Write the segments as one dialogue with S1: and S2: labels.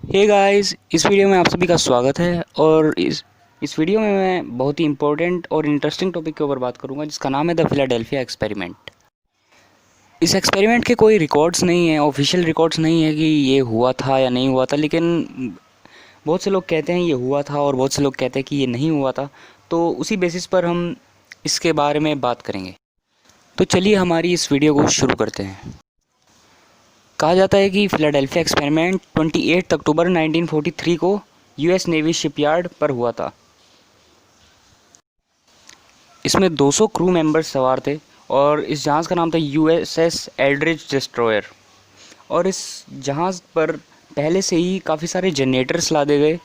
S1: Hey guys, इस video में आप सभी का स्वागत है। और इस वीडियो में मैं बहुत ही इम्पोर्टेंट और इंटरेस्टिंग टॉपिक के ऊपर बात करूंगा जिसका नाम है द फिलाडेल्फिया एक्सपेरिमेंट। इस एक्सपेरिमेंट के कोई रिकॉर्ड्स नहीं है, ऑफिशियल रिकॉर्ड्स नहीं है कि ये हुआ था या नहीं हुआ था, लेकिन बहुत से लोग कहते हैं ये हुआ था और बहुत से लोग कहते हैं कि ये नहीं हुआ था। तो उसी बेसिस पर हम इसके बारे में बात करेंगे। तो चलिए हमारी इस वीडियो को शुरू करते हैं। कहा जाता है कि फिलाडेल्फिया एक्सपेरिमेंट 28 अक्टूबर 1943 को यूएस नेवी शिपयार्ड पर हुआ था। इसमें 200 क्रू मेंबर्स सवार थे और इस जहाज़ का नाम था यूएसएस एल्ड्रिज डिस्ट्रॉयर। और इस जहाज़ पर पहले से ही काफ़ी सारे जनरेटर्स लादे गए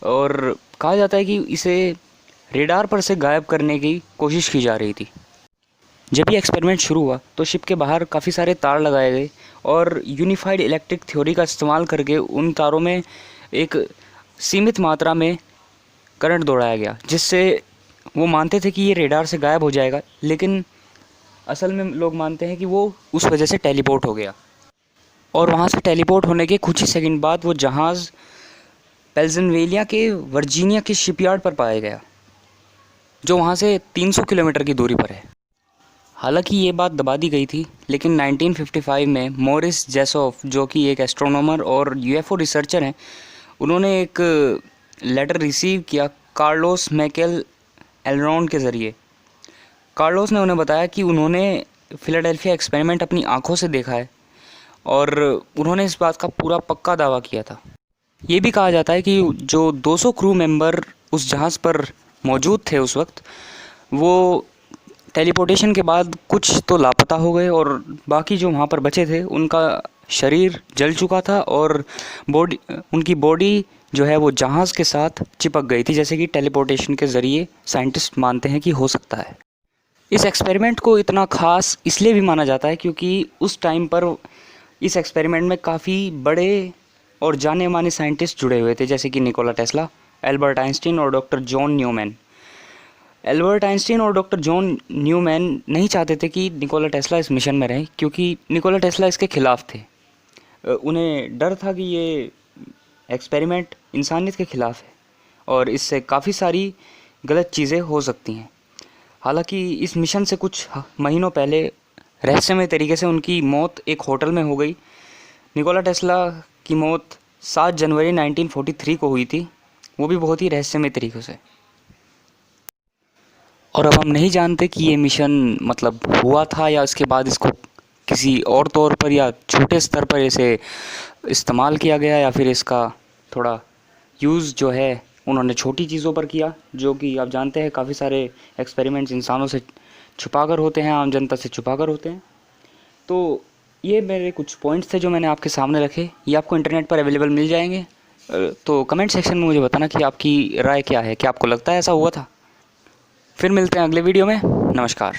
S1: और कहा जाता है कि इसे रेडार पर से गायब करने की कोशिश की जा रही थी। जब ये एक्सपेरिमेंट शुरू हुआ तो शिप के बाहर काफ़ी सारे तार लगाए गए और यूनिफाइड इलेक्ट्रिक थ्योरी का इस्तेमाल करके उन तारों में एक सीमित मात्रा में करंट दौड़ाया गया, जिससे वो मानते थे कि ये रेडार से गायब हो जाएगा, लेकिन असल में लोग मानते हैं कि वो उस वजह से टेलीपोर्ट हो गया। और वहाँ से टेलीपोर्ट होने के कुछ ही सेकंड बाद वो जहाज़ पेंसिल्वेनिया के वर्जीनिया के शिपयार्ड पर पाया गया, जो वहाँ से 300 किलोमीटर की दूरी पर है। हालांकि ये बात दबा दी गई थी, लेकिन 1955 में मॉरिस जेसॉफ, जो कि एक एस्ट्रोनॉमर और यूएफओ रिसर्चर हैं, उन्होंने एक लेटर रिसीव किया कार्लोस मैकेल एलरॉन के ज़रिए। कार्लोस ने उन्हें बताया कि उन्होंने फिलाडेल्फिया एक्सपेरिमेंट अपनी आंखों से देखा है और उन्होंने इस बात का पूरा पक्का दावा किया था। ये भी कहा जाता है कि जो 200 क्रू मेंबर उस जहाज़ पर मौजूद थे उस वक्त, वो टेलीपोर्टेशन के बाद कुछ तो लापता हो गए और बाकी जो वहाँ पर बचे थे उनका शरीर जल चुका था और उनकी बॉडी जो है वो जहाज़ के साथ चिपक गई थी, जैसे कि टेलीपोर्टेशन के ज़रिए साइंटिस्ट मानते हैं कि हो सकता है। इस एक्सपेरिमेंट को इतना ख़ास इसलिए भी माना जाता है क्योंकि उस टाइम पर इस एक्सपेरिमेंट में काफ़ी बड़े और जाने माने साइंटिस्ट जुड़े हुए थे, जैसे कि निकोला टेस्ला, एल्बर्ट आइंस्टीन और doctor John Neumann. Albert Einstein और डॉक्टर जॉन न्यूमैन नहीं चाहते थे कि निकोला टेस्ला इस मिशन में रहे, क्योंकि निकोला टेस्ला इसके खिलाफ थे। उन्हें डर था कि ये एक्सपेरिमेंट इंसानियत के ख़िलाफ़ है और इससे काफ़ी सारी गलत चीज़ें हो सकती हैं। हालांकि इस मिशन से कुछ महीनों पहले रहस्यमय तरीके से उनकी मौत एक होटल में हो गई। निकोला टेस्ला की मौत 7 जनवरी 1943 को हुई थी, वो भी बहुत ही रहस्यमय तरीक़ों से। और अब हम नहीं जानते कि ये मिशन मतलब हुआ था या इसके बाद इसको किसी और तौर पर या छोटे स्तर पर इसे इस्तेमाल किया गया, या फिर इसका थोड़ा यूज़ जो है उन्होंने छोटी चीज़ों पर किया, जो कि आप जानते हैं काफ़ी सारे एक्सपेरिमेंट्स इंसानों से छुपाकर होते हैं, आम जनता से छुपाकर होते हैं। तो ये मेरे कुछ पॉइंट्स थे जो मैंने आपके सामने रखे। ये आपको इंटरनेट पर अवेलेबल मिल जाएंगे। तो कमेंट सेक्शन में मुझे बताना कि आपकी राय क्या है, क्या आपको लगता है ऐसा हुआ था। फिर मिलते हैं अगले वीडियो में। नमस्कार।